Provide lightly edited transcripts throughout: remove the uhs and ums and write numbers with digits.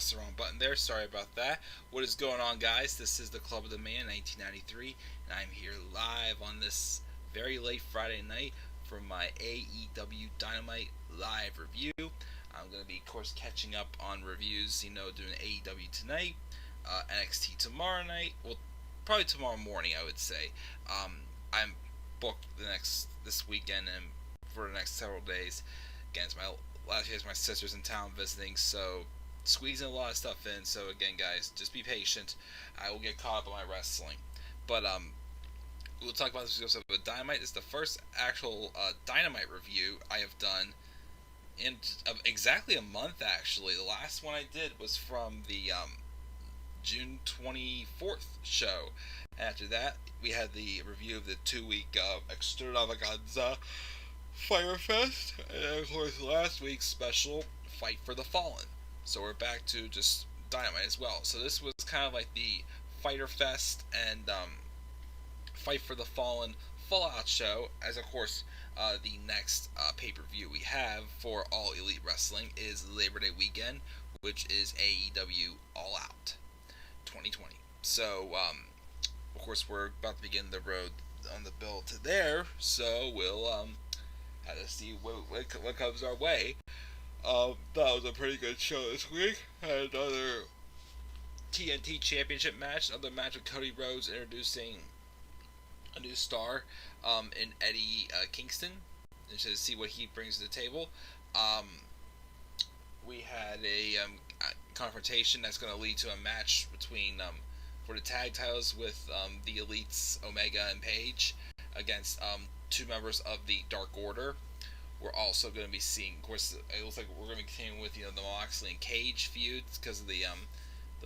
pressed the wrong button there. Sorry about that. What is going on, guys? This is the Club of the Man 1993, and I'm here live on this very late Friday night for my AEW Dynamite live review. I'm going to be, of course, catching up on reviews, doing AEW tonight, NXT tomorrow night, well, probably tomorrow morning, I would say. I'm booked this weekend and for the next several days. Again, it's my last year, my sister's in town visiting, so squeezing a lot of stuff in. So again, guys, just be patient. I will get caught up on my wrestling, but we'll talk about this episode of Dynamite. This is the first actual Dynamite review I have done in exactly a month. Actually, the last one I did was from the June 24th show. After that, we had the review of the 2-week Extravaganza Fire Fest, and then, of course, last week's special Fight for the Fallen. So we're back to just Dynamite as well. So this was kind of like the Fighter Fest and Fight for the Fallen Fallout show, as of course the next pay-per-view we have for All Elite Wrestling is Labor Day weekend, which is AEW All Out 2020. So, of course, we're about to begin the road on the bill to there, so we'll have to see what comes our way. That was a pretty good show this week. Had another TNT Championship match, another match with Cody Rhodes introducing a new star in Eddie Kingston, and to see what he brings to the table. We had a confrontation that's going to lead to a match between for the tag titles with the Elites Omega and Page against two members of the Dark Order. We're also going to be seeing, of course, it looks like we're going to be continuing with the Moxley and Cage feuds because of the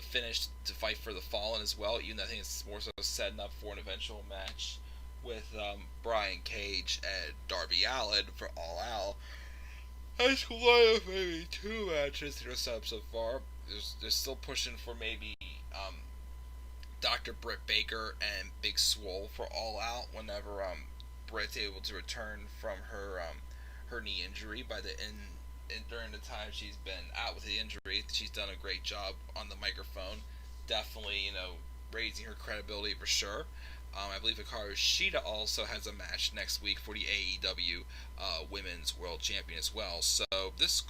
finish to Fight for the Fallen as well. Even though I think it's more so setting up for an eventual match with Brian Cage and Darby Allin for All Out. That's one of maybe two matches that are set up so far. They're still pushing for maybe Dr. Britt Baker and Big Swole for All Out whenever Britt's able to return from her knee injury. During the time she's been out with the injury, she's done a great job on the microphone. Definitely, raising her credibility for sure. I believe Hikaru Shida also has a match next week for the AEW Women's World Champion as well. So this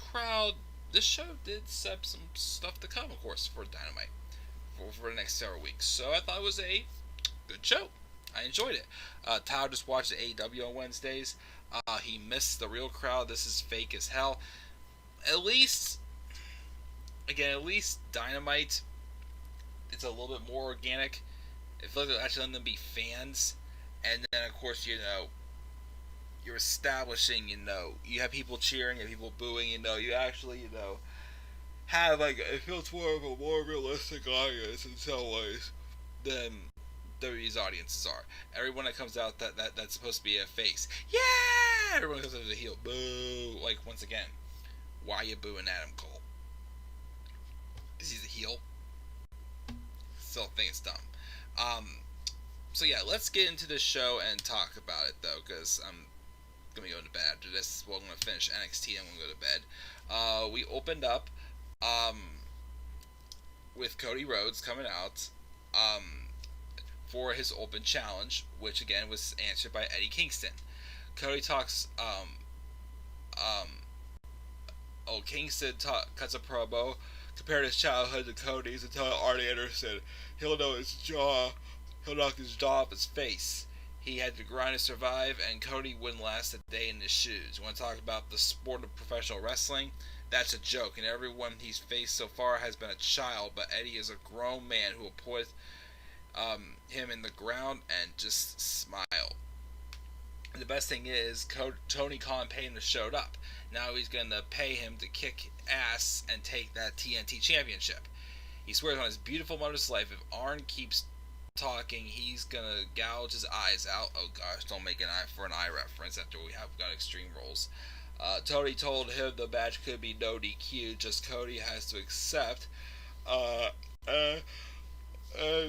show did set up some stuff to come, of course, for Dynamite for the next several weeks. So I thought it was a good show. I enjoyed it. Tyler just watched the AEW on Wednesdays. He missed the real crowd. This is fake as hell. At least Dynamite, it's a little bit more organic. It feels like actually letting them be fans. And then, of course, you're establishing, you have people cheering, you have people booing, you actually, have, it feels more of a more realistic audience in some ways than WWE's audiences are. Everyone that comes out that's supposed to be a face, yeah! Everyone comes out as a heel, boo! Once again, why are you booing Adam Cole? Is he the heel? Still think it's dumb. So yeah, let's get into this show and talk about it though, because I'm gonna go to bed after this. Well, I'm gonna finish NXT and I'm gonna go to bed. We opened up with Cody Rhodes coming out for his open challenge, which again was answered by Eddie Kingston. Cody talks. Kingston cuts a promo, compared his childhood to Cody's, and telling Arnie Anderson he'll know his jaw. He'll knock his jaw off his face. He had to grind to survive, and Cody wouldn't last a day in his shoes. You want to talk about the sport of professional wrestling? That's a joke, and everyone he's faced so far has been a child, but Eddie is a grown man who will put him in the ground and just smile. And the best thing is, Tony Khan paid him to show up. Now he's going to pay him to kick ass and take that TNT championship. He swears on his beautiful mother's life, if Arn keeps talking, he's gonna gouge his eyes out. Oh gosh, don't make an eye for an eye reference after we have got Extreme Rules. Tony told him the match could be no DQ, just Cody has to accept. And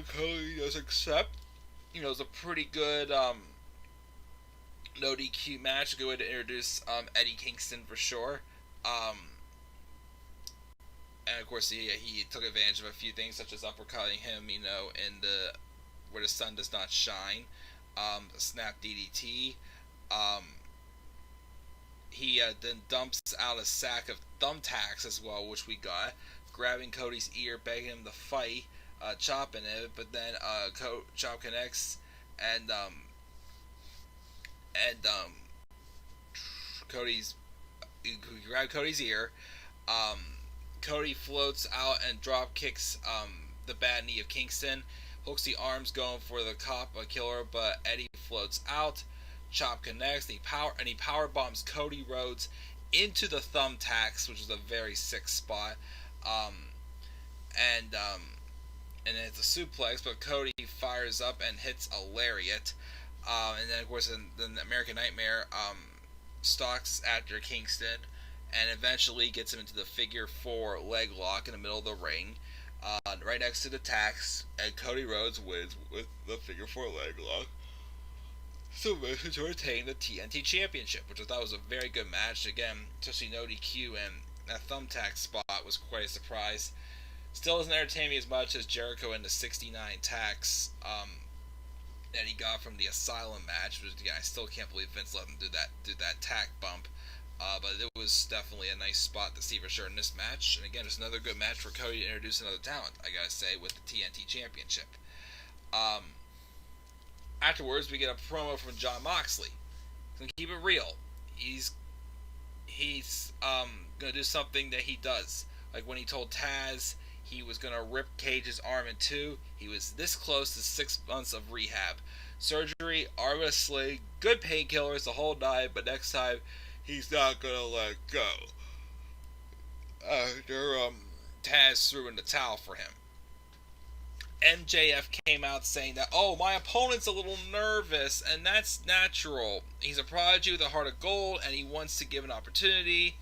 Cody does accept. It's a pretty good no DQ match. A good way to introduce Eddie Kingston for sure. And of course, he took advantage of a few things, such as uppercutting him, in the where the sun does not shine, snap DDT. Um, he then dumps out a sack of thumbtacks as well, which we got, grabbing Cody's ear, begging him to fight, chopping it, but then Chop connects and and Cody's he grabbed Cody's ear. Um, Cody floats out and drop kicks the bad knee of Kingston. Hooks the arms going for the cop killer, but Eddie floats out. Chop connects and he power bombs Cody Rhodes into the thumbtacks, which is a very sick spot. Um, and then it's a suplex, but Cody fires up and hits a lariat. And then of course the American Nightmare stalks after Kingston and eventually gets him into the figure 4 leg lock in the middle of the ring, right next to the tacks, and Cody Rhodes wins with the figure 4 leg lock. Submission to retain the TNT Championship, which I thought was a very good match. Again, especially no DQ, and that thumbtack spot was quite a surprise. Still doesn't entertain me as much as Jericho and the 69 tacks that he got from the Asylum match. Which again, I still can't believe Vince let him do that tack bump. But it was definitely a nice spot to see for sure in this match. And again, just another good match for Cody to introduce another talent, I gotta say, with the TNT Championship. Afterwards, we get a promo from Jon Moxley. Gonna keep it real. He's gonna do something that he does. Like when he told Taz he was gonna rip Cage's arm in two. He was this close to 6 months of rehab, surgery, arm in a sling, good painkillers the whole night. But next time, he's not gonna let go. After Taz threw in the towel for him. MJF came out saying that, oh, my opponent's a little nervous, and that's natural. He's a prodigy with a heart of gold, and he wants to give an opportunity.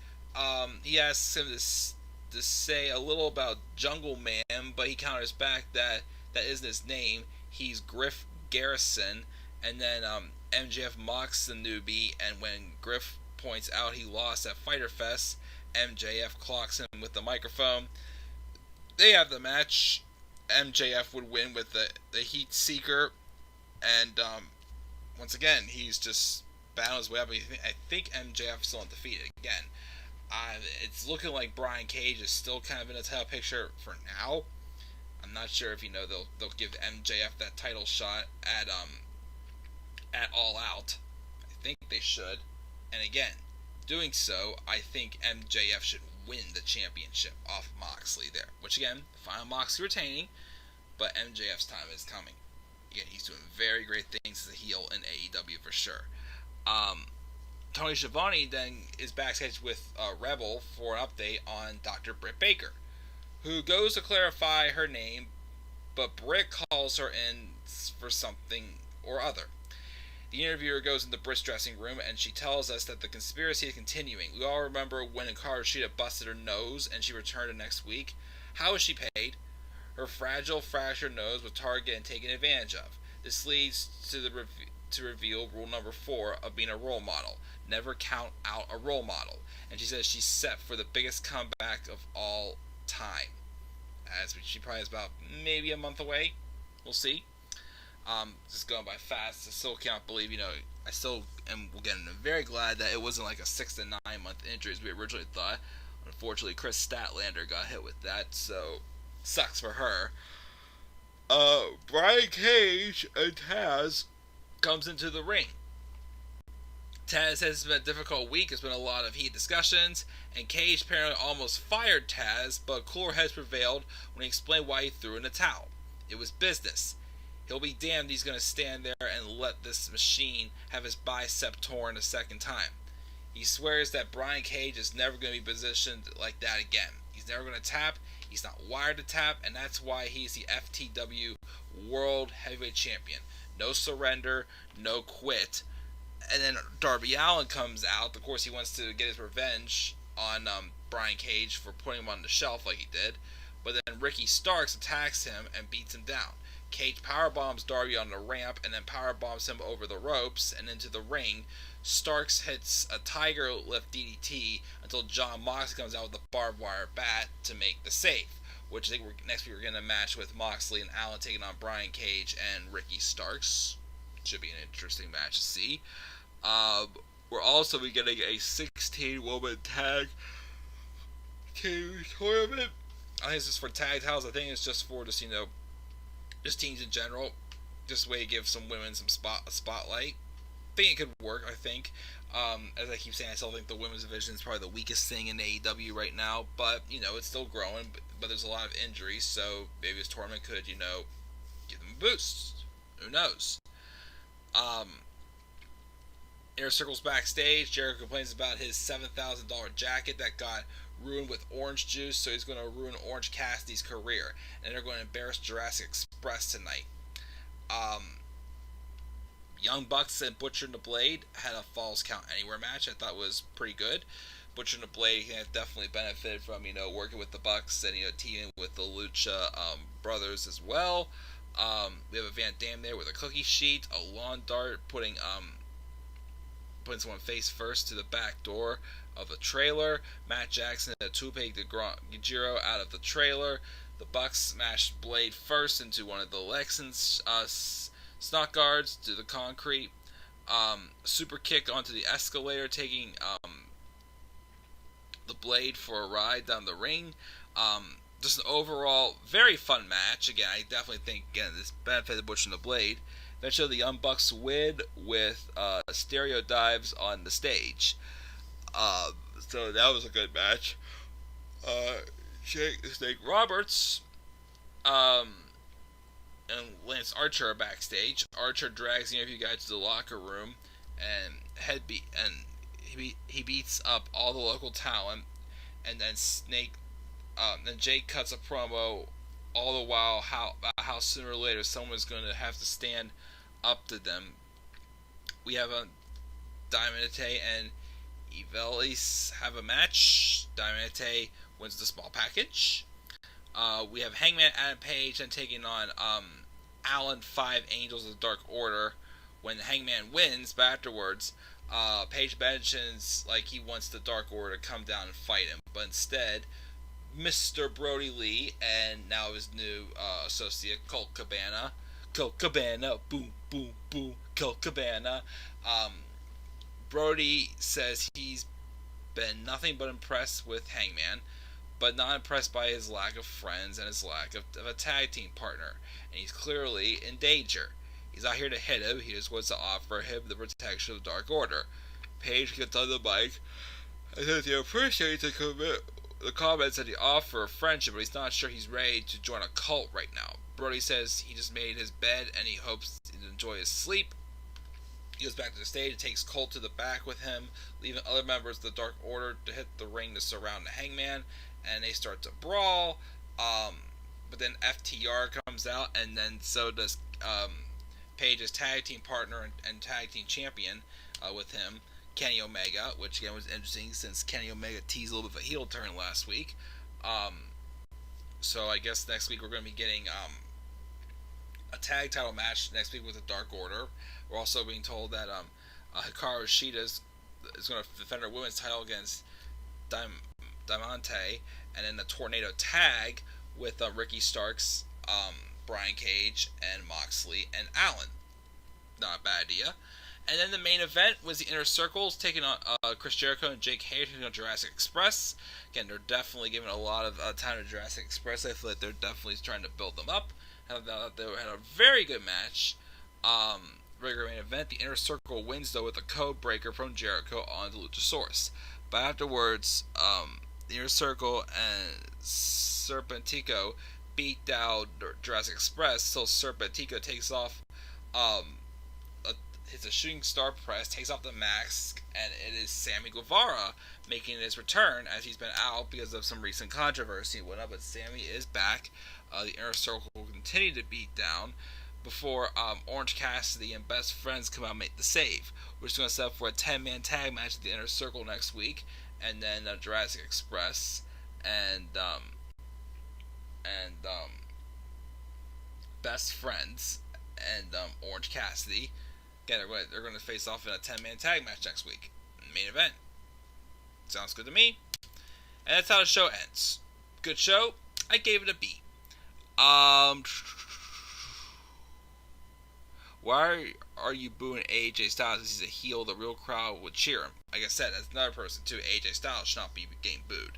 He asks him to say a little about Jungle Man, but he counters back that isn't his name. He's Griff Garrison. And then MJF mocks the newbie, and when Griff points out he lost at Fyter Fest, MJF clocks him with the microphone. They have the match. MJF would win with the Heat Seeker, and once again, he's just battling his way up. I think MJF's still undefeated again. It's looking like Brian Cage is still kind of in the title picture for now. I'm not sure if they'll give MJF that title shot at All Out. I think they should, and again, doing so, I think MJF should win the championship off Moxley there. Which again, final Moxley retaining, but MJF's time is coming. Again, he's doing very great things as a heel in AEW for sure. Tony Schiavone then is backstage with Rebel for an update on Dr. Britt Baker, who goes to clarify her name, but Britt calls her in for something or other. The interviewer goes into Britt's dressing room, and she tells us that the conspiracy is continuing. We all remember when Hikaru Shida busted her nose, and she returned the next week. How was she paid? Her fragile, fractured nose was targeted and taken advantage of. This leads to reveal rule number 4 of being a role model. Never count out a role model. And she says she's set for the biggest comeback of all time. As she probably is about maybe a month away. We'll see. Just going by fast. I still can't believe, I still am again very glad that it wasn't like a 6 to 9 month injury as we originally thought. Unfortunately, Chris Statlander got hit with that, so sucks for her. Brian Cage and Taz comes into the ring. Taz says it's been a difficult week. There's been a lot of heated discussions, and Cage apparently almost fired Taz, but cooler heads prevailed when he explained why he threw in the towel. It was business. He'll be damned he's going to stand there and let this machine have his bicep torn a second time. He swears that Brian Cage is never going to be positioned like that again. He's never going to tap. He's not wired to tap, and that's why he's the FTW World Heavyweight Champion. No surrender, no quit. And then Darby Allin comes out. Of course, he wants to get his revenge on Brian Cage for putting him on the shelf like he did. But then Ricky Starks attacks him and beats him down. Cage powerbombs Darby on the ramp and then powerbombs him over the ropes and into the ring Starks hits a Tiger Lift DDT until John Moxley comes out with a barbed wire bat to make the save. Which I think next week we're getting a match with Moxley and Allen taking on Brian Cage and Ricky Starks. Should be an interesting match to see. We're also getting a 16-woman tag team tournament. I think it's just for tag titles. I think it's just for just teams in general. Just a way to give some women a spotlight. I think it could work. I think. As I keep saying, I still think the women's division is probably the weakest thing in AEW right now. But it's still growing. But there's a lot of injuries, so maybe this tournament could give them a boost. Who knows? Inner Circle's backstage. Jericho complains about his $7,000 jacket that got ruined with orange juice, so he's going to ruin Orange Cassidy's career. And they're going to embarrass Jurassic Express tonight. Young Bucks and Butcher and the Blade had a Falls Count Anywhere match I thought was pretty good. Butcher and the Blade definitely benefited from working with the Bucks and teaming with the Lucha brothers as well. We have a Van Dam there with a cookie sheet, a lawn dart, putting someone face first to the back door of the trailer. Matt Jackson and a two-peg Gajiro out of the trailer. The Bucks smashed Blade first into one of the Lexans snot guards to the concrete. Super kick onto the escalator, taking the Blade for a ride down the ring. Just an overall very fun match. Again, I definitely think this benefited Butcher and the Blade. Eventually, the Young Bucks win with stereo dives on the stage. So that was a good match. Jake the Snake Roberts and Lance Archer are backstage. Archer drags the interview guy to the locker room and he beats up all the local talent, and then then Jake cuts a promo all the while how sooner or later someone's going to have to stand up to them. We have Diamante and Evelis have a match. Diamante wins the small package. We have Hangman Adam Page and taking on Allen 5 Angels of the Dark Order. When Hangman wins, but afterwards, Page mentions he wants the Dark Order to come down and fight him, but instead, Mr. Brody Lee and now his new associate Colt Cabana, boom boom boom, Colt Cabana. Brody says he's been nothing but impressed with Hangman, but not impressed by his lack of friends and his lack of a tag team partner, and he's clearly in danger. He's not here to hit him, he just wants to offer him the protection of the Dark Order. Page gets on the mic and says he appreciates the comments that he offer of friendship, but he's not sure he's ready to join a cult right now. Brody says he just made his bed and he hopes to enjoy his sleep. He goes back to the stage and takes Colt to the back with him, leaving other members of the Dark Order to hit the ring to surround the Hangman, and they start to brawl. But then FTR comes out, and then so does Page's tag team partner and tag team champion with him, Kenny Omega, which again was interesting since Kenny Omega teased a little bit of a heel turn last week. So I guess next week we're going to be getting a tag title match next week with the Dark Order. We're also being told that Hikaru Shida is going to defend her women's title against Diamante, and then the Tornado tag with Ricky Starks, Brian Cage, and Moxley and Allen. Not a bad idea. And then the main event was the Inner Circles taking on Chris Jericho and Jake Hager taking on Jurassic Express. Again, they're definitely giving a lot of time to Jurassic Express. I feel like they're definitely trying to build them up. They had a very good match. Regular main event. The Inner Circle wins though with a code breaker from Jericho on the Luchasaurus. But afterwards, the Inner Circle and Serpentico beat down Jurassic Express. So Serpentico takes off. Hits a shooting star press, takes off the mask, and it is Sammy Guevara making his return as he's been out because of some recent controversy and whatnot. But Sammy is back. The Inner Circle will continue to beat down before Orange Cassidy and Best Friends come out and make the save. We're just going to set up for a 10-man tag match at the Inner Circle next week, and then Jurassic Express and Best Friends and Orange Cassidy Again, they're going to face off in a 10-man tag match next week. Main event. Sounds good to me. And that's how the show ends. Good show. I gave it a B. Why are you booing AJ Styles? He's a heel. The real crowd would cheer him. Like I said, that's another person too. AJ Styles should not be getting booed.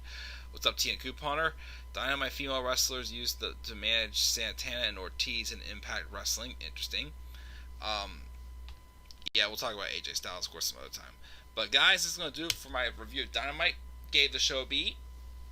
What's up, Tina Couponer? Dynamite female wrestlers used to manage Santana and Ortiz in Impact Wrestling. Interesting. Yeah, we'll talk about AJ Styles, of course, some other time. But guys, this is going to do it for my review of Dynamite. Gave the show a B.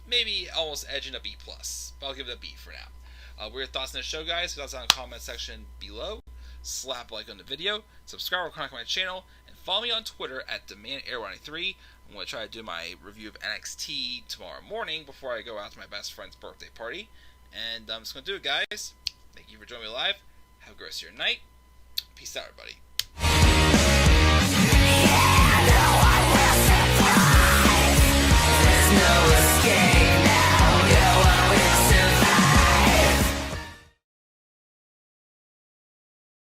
Maybe almost edging a B+. But I'll give it a B for now. What are your thoughts on the show, guys? Thoughts down in the comment section below. Slap a like on the video. Subscribe or comment on my channel. And follow me on Twitter at DemandAir93. I'm going to try to do my review of NXT tomorrow morning before I go out to my best friend's birthday party. And I'm just going to do it, guys. Thank you for joining me live. Have a great rest of your night. Peace out, everybody.